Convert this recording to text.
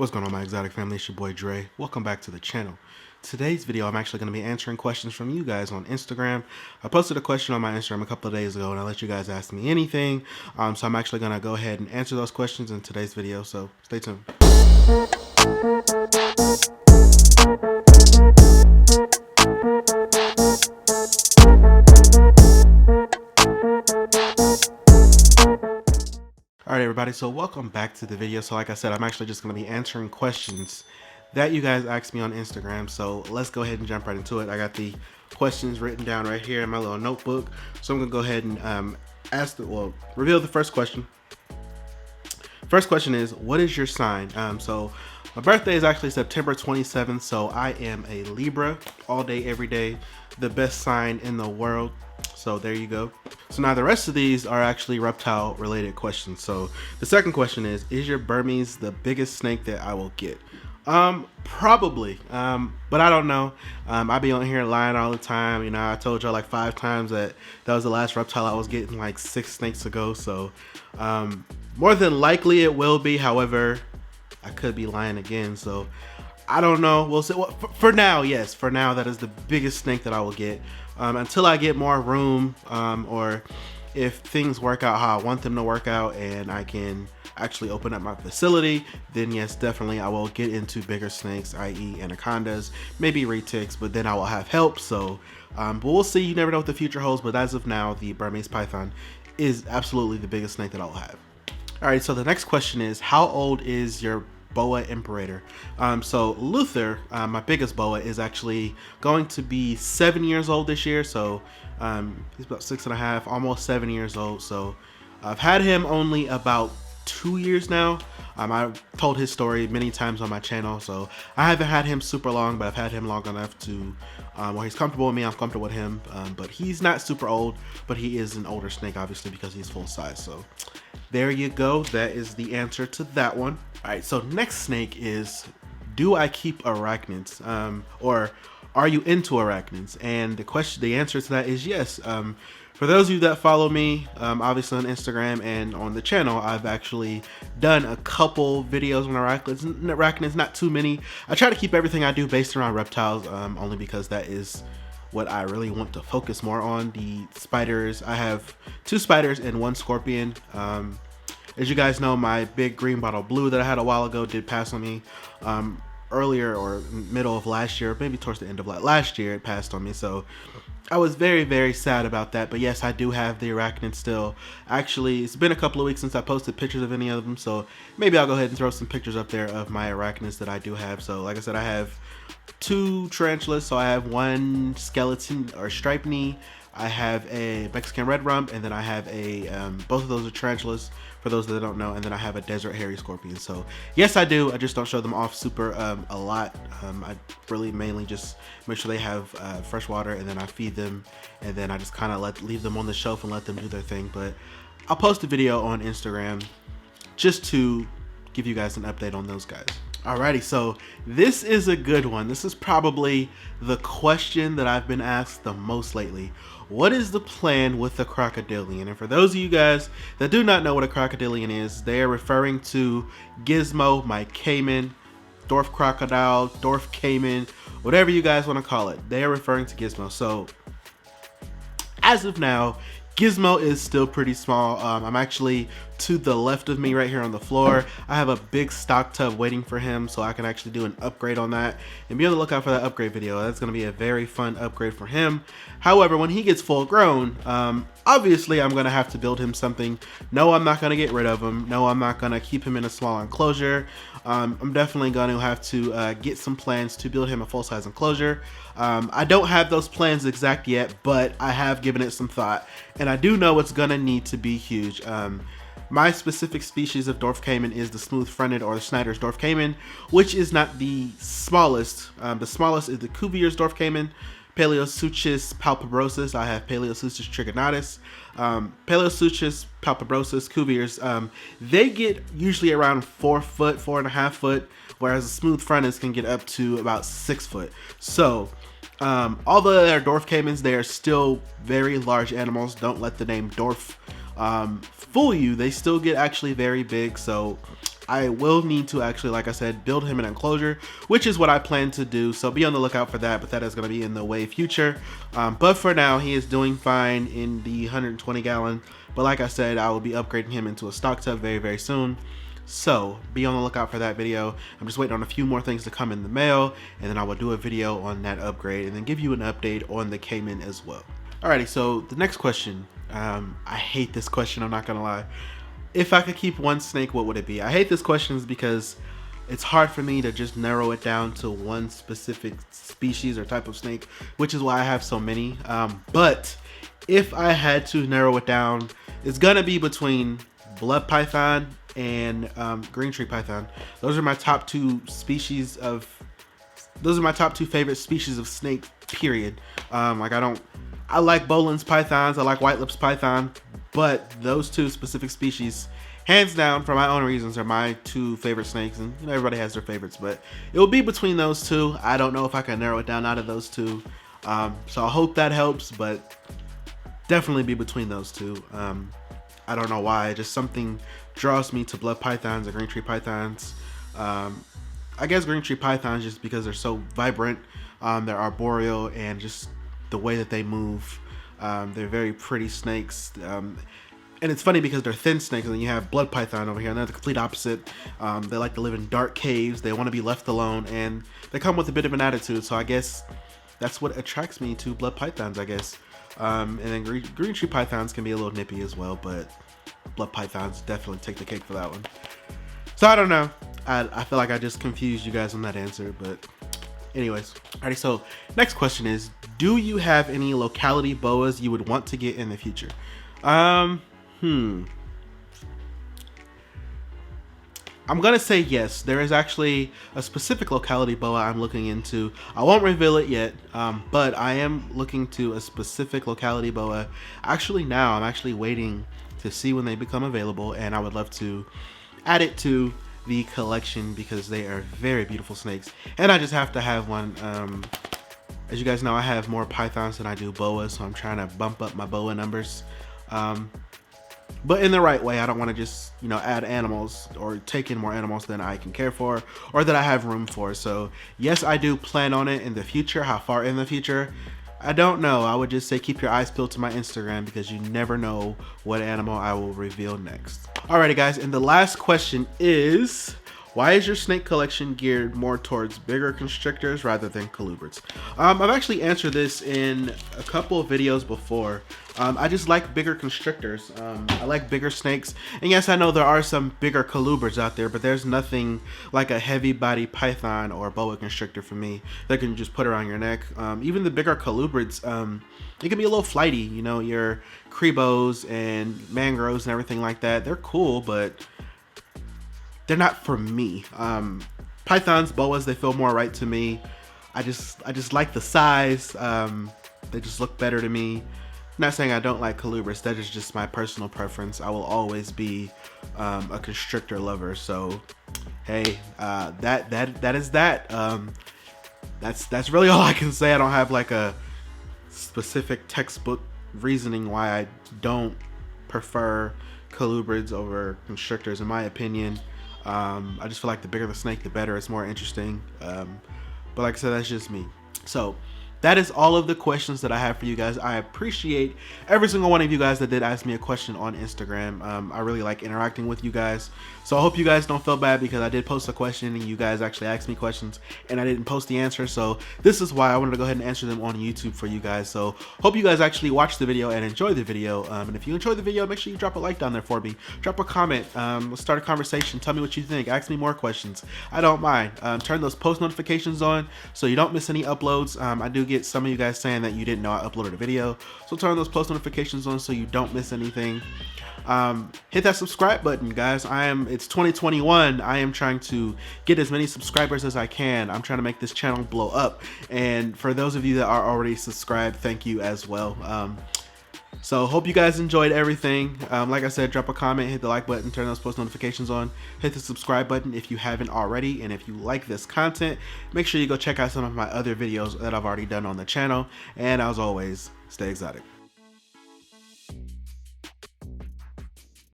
What's going on, my exotic family? It's your boy Dre. Welcome back to the channel. Today's video, I'm actually going to be answering questions from you guys on Instagram. I posted a question on my Instagram a couple of days ago, and I let you guys ask me anything. So I'm actually going to go ahead and answer those questions in today's video, so stay tuned. Alright everybody, so welcome back to the video. So like I said, I'm actually just going to be answering questions that you guys asked me on Instagram. So let's go ahead and jump right into it. I got the questions written down right here in my little notebook. So I'm going to go ahead and reveal the first question. First question is, what is your sign? So my birthday is actually September 27th, so I am a Libra, all day, every day, the best sign in the world. So there you go. So now the rest of these are actually reptile related questions. So the second question is your Burmese the biggest snake that I will get? Probably, but I don't know. I be on here lying all the time. You know, I told y'all like 5 times that was the last reptile I was getting like 6 snakes ago. So more than likely it will be. However, I could be lying again. So I don't know. We'll see. Well, for now, yes. For now, that is the biggest snake that I will get. Until I get more room, or if things work out how I want them to work out and I can actually open up my facility, then yes, definitely I will get into bigger snakes, i.e. anacondas, maybe retics, but then I will have help. So, but we'll see. You never know what the future holds. But as of now, the Burmese python is absolutely the biggest snake that I will have. All right, so the next question is, how old is your boa imperator? So Luther, my biggest boa, is actually going to be 7 years old this year. So he's about 6.5, almost 7 years old. So I've had him only about 2 years now. I've told his story many times on my channel, so I haven't had him super long, but I've had him long enough to where he's comfortable with me, I'm comfortable with him. But he's not super old, but he is an older snake, obviously, because he's full size. So there you go. That is the answer to that one. All right, so next snake is, do I keep arachnids? Or are you into arachnids? And the answer to that is yes. For those of you that follow me, obviously on Instagram and on the channel, I've actually done a couple videos on arachnids, not too many. I try to keep everything I do based around reptiles, only because that is what I really want to focus more on. The spiders, I have 2 spiders and 1 scorpion. As you guys know, my big green bottle blue that I had a while ago did pass on me. Earlier or middle of last year, maybe towards the end of last year, it passed on me. So I was very, very sad about that. But yes, I do have the arachnids still. Actually, it's been a couple of weeks since I posted pictures of any of them, so maybe I'll go ahead and throw some pictures up there of my arachnids that I do have. So like I said, I have 2 tarantulas. So I have 1 skeleton or striped knee, I have a Mexican red rump, and then I have a both of those are tarantulas, for those that don't know, and then I have a desert hairy scorpion. So yes, I do. I just don't show them off super a lot. I really mainly just make sure they have fresh water, and then I feed them, and then I just kind of leave them on the shelf and let them do their thing. But I'll post a video on Instagram just to give you guys an update on those guys. Alrighty, so this is a good one. This is probably the question that I've been asked the most lately. What is the plan with the crocodilian? And for those of you guys that do not know what a crocodilian is, they are referring to Gizmo, my caiman, dwarf crocodile, dwarf caiman, whatever you guys want to call it. They are referring to Gizmo. So as of now, Gizmo is still pretty small. I'm actually to the left of me right here on the floor. I have a big stock tub waiting for him, so I can actually do an upgrade on that and be on the lookout for that upgrade video. That's going to be a very fun upgrade for him. However, when he gets full grown, obviously I'm going to have to build him something. No, I'm not going to get rid of him. No, I'm not going to keep him in a small enclosure. I'm definitely going to have to get some plans to build him a full-size enclosure. I don't have those plans exact yet, but I have given it some thought, and I do know it's going to need to be huge. My specific species of dwarf caiman is the smooth-fronted, or the Schneider's dwarf caiman, which is not the smallest. The smallest is the Cuvier's dwarf caiman, Paleosuchus palpebrosus. I have Paleosuchus trigonatus, Paleosuchus palpebrosus, Cuvier's. They get usually around 4 foot, 4.5 foot, whereas the smooth-fronted can get up to about 6 foot. So although they're dwarf caimans, they are still very large animals. Don't let the name dwarf fool you. They still get actually very big. So I will need to actually, like I said, build him an enclosure, which is what I plan to do. So be on the lookout for that, but that is going to be in the way future. But for now, he is doing fine in the 120 gallon. But like I said, I will be upgrading him into a stock tub very, very soon. So be on the lookout for that video. I'm just waiting on a few more things to come in the mail, and then I will do a video on that upgrade and then give you an update on the Cayman as well. Alrighty, so the next question. I hate this question, I'm not gonna lie. If I could keep one snake, what would it be? I hate this question because it's hard for me to just narrow it down to one specific species or type of snake, which is why I have so many. But if I had to narrow it down, it's gonna be between blood python and green tree python. Those are my top two species of. Those are my top two favorite species of snake. Period. I like Boelen's pythons. I like White Lips python, but those two specific species, hands down, for my own reasons, are my two favorite snakes. And you know, everybody has their favorites, but it will be between those two. I don't know if I can narrow it down out of those two. So I hope that helps, but definitely be between those two. I don't know why, just something draws me to blood pythons or green tree pythons. I guess green tree pythons just because they're so vibrant, they're arboreal, and just the way that they move. They're very pretty snakes. And it's funny because they're thin snakes, and then you have blood python over here, and they're the complete opposite. They like to live in dark caves, they want to be left alone, and they come with a bit of an attitude. So I guess that's what attracts me to blood pythons, I guess. And then green tree pythons can be a little nippy as well, but blood pythons definitely take the cake for that one. So I don't know. I feel like I just confused you guys on that answer, but anyways. Alrighty, so next question is, do you have any locality boas you would want to get in the future? I'm gonna say yes. There is actually a specific locality boa I'm looking into. I won't reveal it yet, but I am looking to a specific locality boa. Actually, now I'm actually waiting to see when they become available, and I would love to add it to the collection because they are very beautiful snakes, and I just have to have one. As you guys know, I have more pythons than I do boas, so I'm trying to bump up my boa numbers. But in the right way. I don't want to just, you know, add animals or take in more animals than I can care for or that I have room for. So yes, I do plan on it in the future. How far in the future? I don't know. I would just say keep your eyes peeled to my Instagram because you never know what animal I will reveal next. Alrighty guys, and the last question is, why is your snake collection geared more towards bigger constrictors rather than colubrids? I've actually answered this in a couple of videos before. I just like bigger constrictors. I like bigger snakes. And yes, I know there are some bigger colubrids out there, but there's nothing like a heavy body python or boa constrictor for me that can just put around your neck. Even the bigger colubrids, it can be a little flighty. You know, your Crebos and mangroves and everything like that. They're cool, but they're not for me. Pythons, boas, they feel more right to me. I just like the size. They just look better to me. Not saying I don't like colubrids. That is just my personal preference. I will always be a constrictor lover. So, hey, that is that. That's really all I can say. I don't have like a specific textbook reasoning why I don't prefer colubrids over constrictors. In my opinion, I just feel like the bigger the snake, the better. It's more interesting. But like I said, that's just me. So that is all of the questions that I have for you guys. I appreciate every single one of you guys that did ask me a question on Instagram. I really like interacting with you guys. So I hope you guys don't feel bad because I did post a question and you guys actually asked me questions and I didn't post the answer. So this is why I wanted to go ahead and answer them on YouTube for you guys. So hope you guys actually watched the video and enjoyed the video. And if you enjoyed the video, make sure you drop a like down there for me. Drop a comment. Let's start a conversation. Tell me what you think. Ask me more questions. I don't mind. Turn those post notifications on so you don't miss any uploads. I do get some of you guys saying that you didn't know I uploaded a video. So turn those post notifications on so you don't miss anything. Hit that subscribe button, guys. It's 2021. I am trying to get as many subscribers as I can. I'm trying to make this channel blow up. And for those of you that are already subscribed, thank you as well. So hope you guys enjoyed everything. Like I said, drop a comment, hit the like button, turn those post notifications on, hit the subscribe button if you haven't already. And if you like this content, make sure you go check out some of my other videos that I've already done on the channel. And as always, stay exotic.